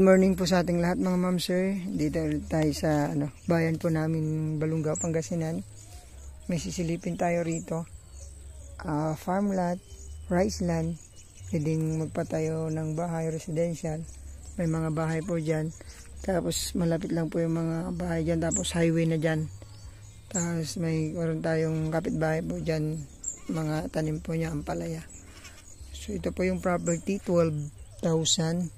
morning po sa ating lahat mga ma'am sir. Dito ulit tayo sa bayan po namin Balungaw, Pangasinan. May sisilipin tayo rito. Farmland, rice land. Pwedeng magpatayo ng bahay residential. May mga bahay po dyan. Tapos malapit lang po yung mga bahay dyan. Tapos highway na dyan. Tapos meron tayong kapitbahay po dyan. Mga tanim po niya, ampalaya. So ito po yung property, 12,000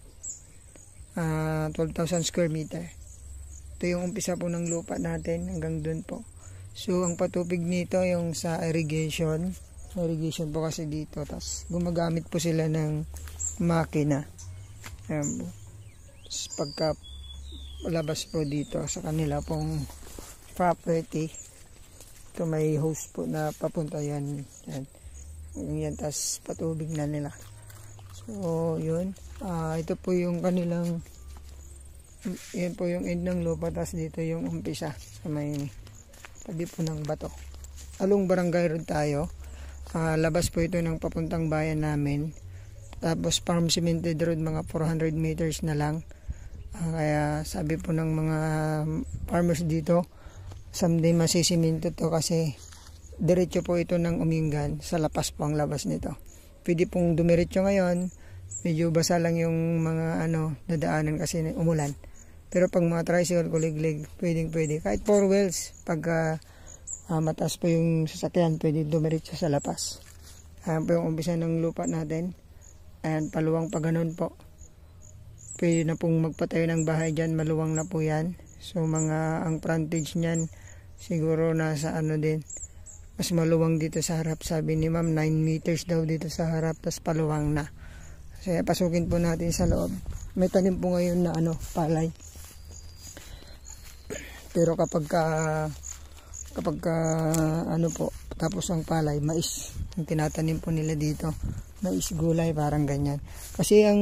square meter. Ito yung umpisa po ng lupa natin hanggang dun po. So ang patubig nito yung sa irrigation po kasi dito. Tapos gumagamit po sila ng makina. Ayan po. Tapos pagka labas po dito sa kanila pong property, ito may hose po na papunta yan. Yan, tapos patubig na nila. So yun, ito po yung kanilang, yan po yung end ng lupa, tapos dito yung umpisa sa may tabi po ng bato. Along Barangay Road tayo, labas po ito ng papuntang bayan namin. Tapos farm cemented road, mga 400 meters na lang. Kaya sabi po ng mga farmers dito, someday masisiminto to kasi diretso po ito ng Umingan, sa Lapas po ang labas nito. Pwede pong dumiretso ngayon, medyo basa lang yung mga dadaanan kasi umulan. Pero pag mga tricycle, kuliglig, pwede. Kahit 4 wheels, pag mataas po yung sasakyan, pwede dumiretso sa Lapas. Ayan po yung umpisa ng lupa natin. Ayan, paluwang pa ganun po. Pwede na pong magpatayo ng bahay dyan, maluwang na po yan. So ang frontage nyan, siguro nasa din. Mas maluwang dito sa harap, sabi ni ma'am 9 meters daw dito sa harap, tas paluwang na. Kasi pasukin po natin sa loob. May tanim po ngayon na palay. Pero kapag po tapos ang palay, mais ang tinatanim po nila dito. Mais, gulay, parang ganyan. Kasi ang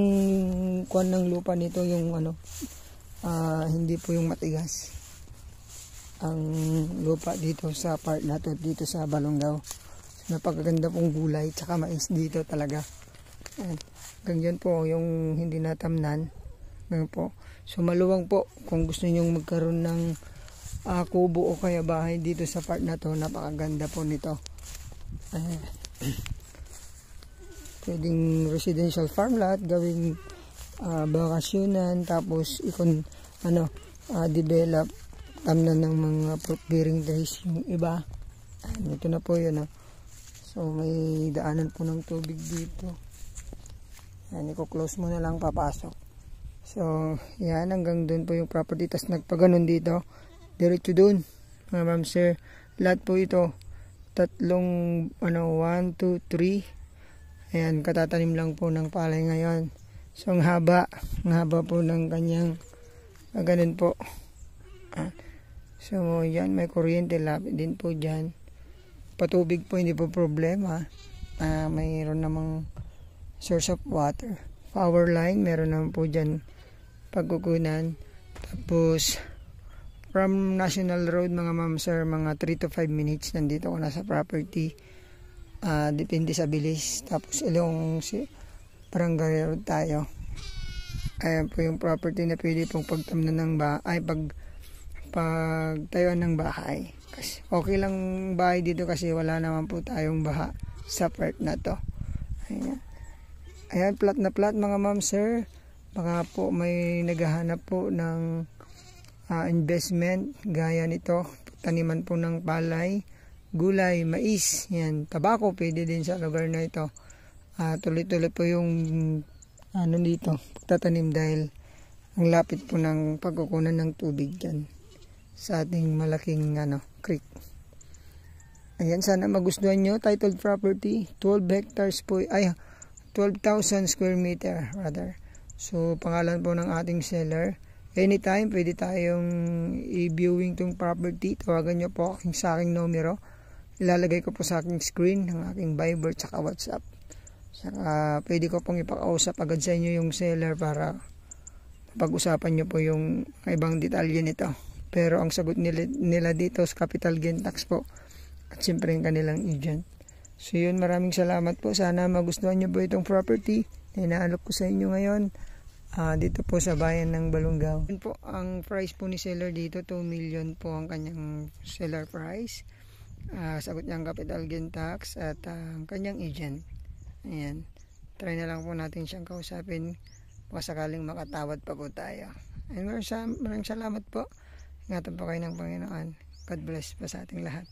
kuwan ng lupa nito yung hindi po yung matigas. Ang lupa dito sa part na to, dito sa Balungaw, napakaganda pong gulay tsaka mais dito talaga. Ganyan po yung hindi natamnan. Ganyan po. So maluwang po kung gusto niyo magkaroon ng kubo o kaya bahay dito sa part na to, napakaganda po nito. Pwedeng residential farmland, gawing bakasyonan, tapos develop tamnan ng mga fruit bearing trees yung iba. Ito na po yun. So may daanan po ng tubig dito. I-close mo na lang, papasok. So yan, hanggang dun po yung property. Tapos nagpaganon dito, diretso dun mga ma'am sir. Lahat po ito tatlong 1, 2, 3. Ayan, katatanim lang po ng palay ngayon. So ang haba po ng kanyang ganun po. So yan, may kuryente lapit din po dyan. Patubig po hindi po problema. Mayroon namang source of water. Power line meron naman po dyan pagkukunan. Tapos from National Road mga ma'am sir, mga 3 to 5 minutes nandito ko na sa property. Depende sa bilis. Tapos Barangay Road tayo. Ayan po yung property na pwede pong pagtamnan ng pagtayuan ng bahay. Kasi okay lang bahay dito kasi wala naman po tayong baha sa part na to. Ayan, plat na plat mga ma'am sir. Baka po may naghahanap po ng investment gaya nito, taniman po ng palay, gulay, mais, yan, tabako, pwede din sa lugar na ito. Tuloy-tuloy po yung dito pagtatanim dahil ang lapit po ng pagkukunan ng tubig dyan sa ating malaking creek. Ayan, sana magustuhan nyo. Titled property, 12 hectares po, 12,000 square meter rather. So pangalan po ng ating seller. Anytime pwede tayong i-viewing tong property. Tawagan nyo po sa aking numero. Ilalagay ko po sa aking screen ng aking Viber tsaka WhatsApp. Saka pwede ko pong ipakausap agad sa inyo yung seller para pag-usapan nyo po yung ibang detalye nito. Pero ang sagot nila dito sa capital gain tax po at siyempre yung kanilang agent. So yun, maraming salamat po. Sana magustuhan nyo po itong property na inaalok ko sa inyo ngayon. dito po sa bayan ng Balungaw. Yun po, ang price po ni seller dito, 2 million po ang kanyang seller price. Sagot niya ang capital gain tax at ang kanyang agent. Ayan. Try na lang po natin siyang kausapin baka sakaling makatawad pa po tayo. And maraming salamat po. Ingatan po kayo ng Panginoon. God bless po sa ating lahat.